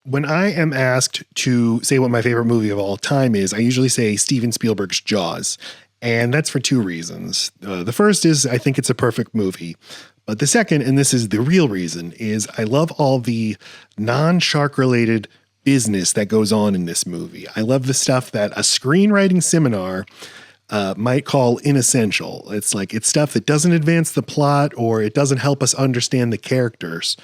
When I am asked to say what my favorite movie of all time is, I usually say Steven Spielberg's Jaws. And that's for two reasons. The first is I think it's a perfect movie. But the second, and this is the real reason, is I love all the non-shark related business that goes on in this movie. I love the stuff that a screenwriting seminar might call inessential. It's stuff that doesn't advance the plot or it doesn't help us understand the characters.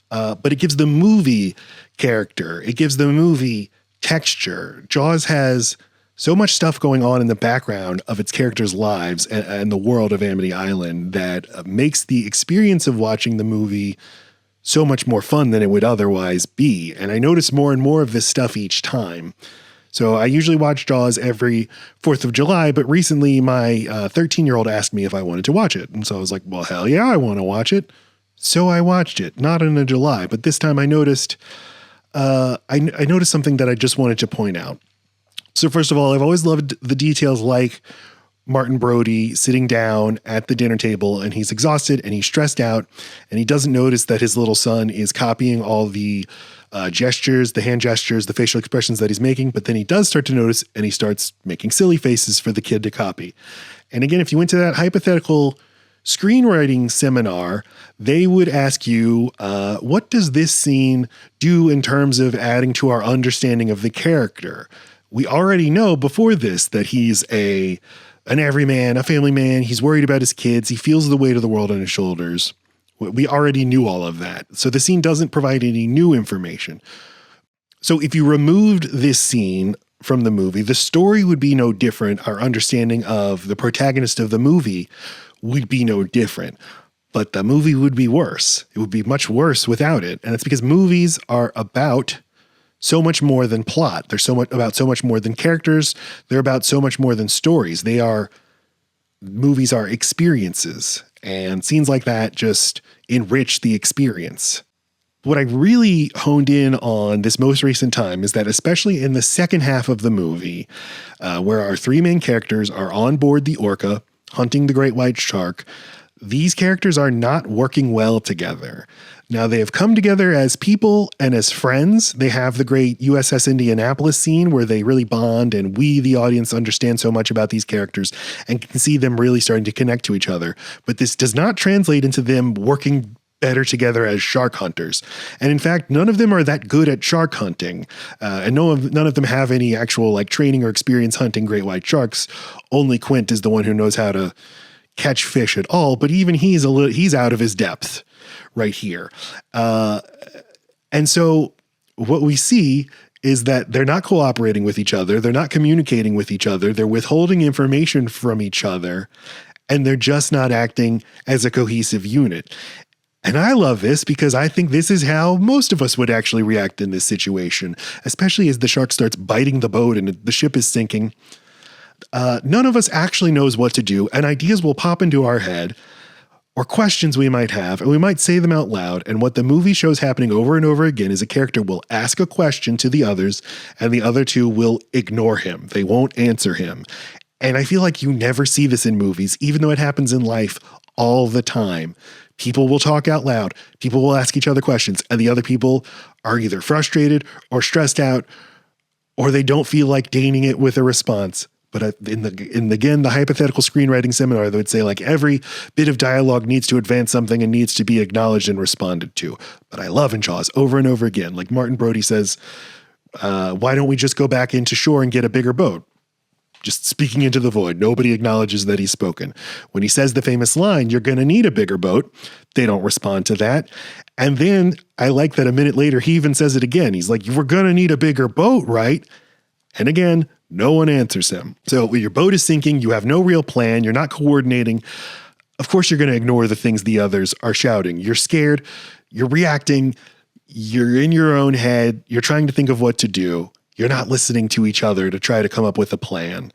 But it gives the movie character. It gives the movie texture. Jaws has so much stuff going on in the background of its characters' lives and the world of Amity Island that makes the experience of watching the movie so much more fun than it would otherwise be. And I notice more and more of this stuff each time. So I usually watch Jaws every 4th of July, but recently my 13-year-old asked me if I wanted to watch it. And so I was like, well, hell yeah, I want to watch it. So I watched it, not in a July, but this time I noticed I noticed something that I just wanted to point out. So first of all, I've always loved the details like Martin Brody sitting down at the dinner table and he's exhausted and he's stressed out and he doesn't notice that his little son is copying all the gestures, the hand gestures, the facial expressions that he's making. But then he does start to notice and he starts making silly faces for the kid to copy. And again, if you went to that hypothetical screenwriting seminar, they would ask you, what does this scene do in terms of adding to our understanding of the character? We already know before this that he's an everyman, a family man. He's worried about his kids. He feels the weight of the world on his shoulders. We already knew all of that. So the scene doesn't provide any new information. So if you removed this scene from the movie, the story would be no different. Our understanding of the protagonist of the movie would be no different. But the movie would be worse. It would be much worse without it. And it's because movies are about so much more than plot. They're about so much more than characters. They're about so much more than stories. Movies are experiences, and scenes like that just enrich the experience. What I really honed in on this most recent time is that especially in the second half of the movie, where our three main characters are on board the Orca hunting the great white shark, these characters are not working well together. Now, they have come together as people and as friends. They have the great USS Indianapolis scene where they really bond, and we, the audience, understand so much about these characters and can see them really starting to connect to each other. But this does not translate into them working better together as shark hunters. And in fact, none of them are that good at shark hunting. And none of them have any actual training or experience hunting great white sharks. Only Quint is the one who knows how to catch fish at all, but even he's out of his depth right here. And so what we see is that they're not cooperating with each other. They're not communicating with each other. They're withholding information from each other, and they're just not acting as a cohesive unit. And I love this because I think this is how most of us would actually react in this situation, especially as the shark starts biting the boat and the ship is sinking. None of us actually knows what to do, and ideas will pop into our head or questions we might have, and we might say them out loud. And what the movie shows happening over and over again is a character will ask a question to the others, and the other two will ignore him. They won't answer him. And I feel like you never see this in movies, even though it happens in life all the time. People will talk out loud. People will ask each other questions, and the other people are either frustrated or stressed out, or they don't feel like deigning it with a response. But in the hypothetical screenwriting seminar, they would say every bit of dialogue needs to advance something and needs to be acknowledged and responded to. But I love in Jaws over and over again. Like Martin Brody says, why don't we just go back into shore and get a bigger boat? Just speaking into the void. Nobody acknowledges that he's spoken. When he says the famous line, you're going to need a bigger boat, they don't respond to that. And then I like that a minute later, he even says it again. He's like, we're going to need a bigger boat, right? And again, no one answers him. So when your boat is sinking, you have no real plan, you're not coordinating. Of course, you're going to ignore the things the others are shouting. You're scared, you're reacting, you're in your own head, you're trying to think of what to do. You're not listening to each other to try to come up with a plan.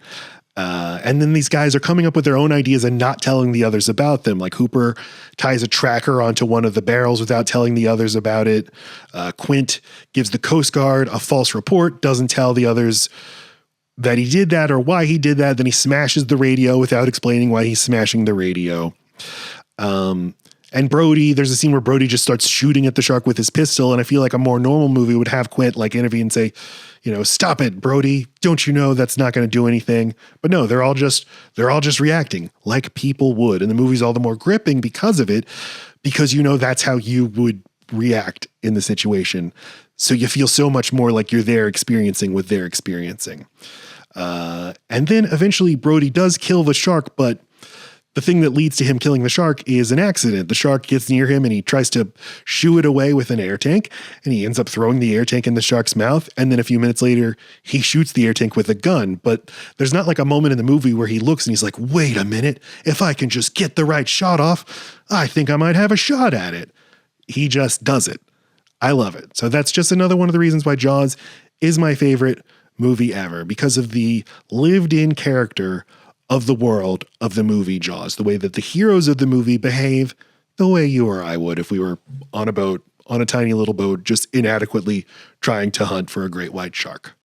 And then these guys are coming up with their own ideas and not telling the others about them. Like Hooper ties a tracker onto one of the barrels without telling the others about it. Quint gives the Coast Guard a false report, doesn't tell the others that he did that or why he did that. Then he smashes the radio without explaining why he's smashing the radio. And And Brody, there's a scene where Brody just starts shooting at the shark with his pistol. And I feel like a more normal movie would have Quint like intervene and say, stop it, Brody. Don't you know that's not going to do anything? But no, they're all just reacting like people would. And the movie's all the more gripping because of it, because that's how you would react in the situation. So you feel so much more like you're there experiencing what they're experiencing. And then eventually Brody does kill the shark, but the thing that leads to him killing the shark is an accident. The shark gets near him and he tries to shoo it away with an air tank, and he ends up throwing the air tank in the shark's mouth. And then a few minutes later, he shoots the air tank with a gun. But there's not like a moment in the movie where he looks and he's like, wait a minute, if I can just get the right shot off, I think I might have a shot at it. He just does it. I love it. So that's just another one of the reasons why Jaws is my favorite movie ever, because of the lived-in character of the world of the movie Jaws, the way that the heroes of the movie behave the way you or I would if we were on a boat, on a tiny little boat, just inadequately trying to hunt for a great white shark.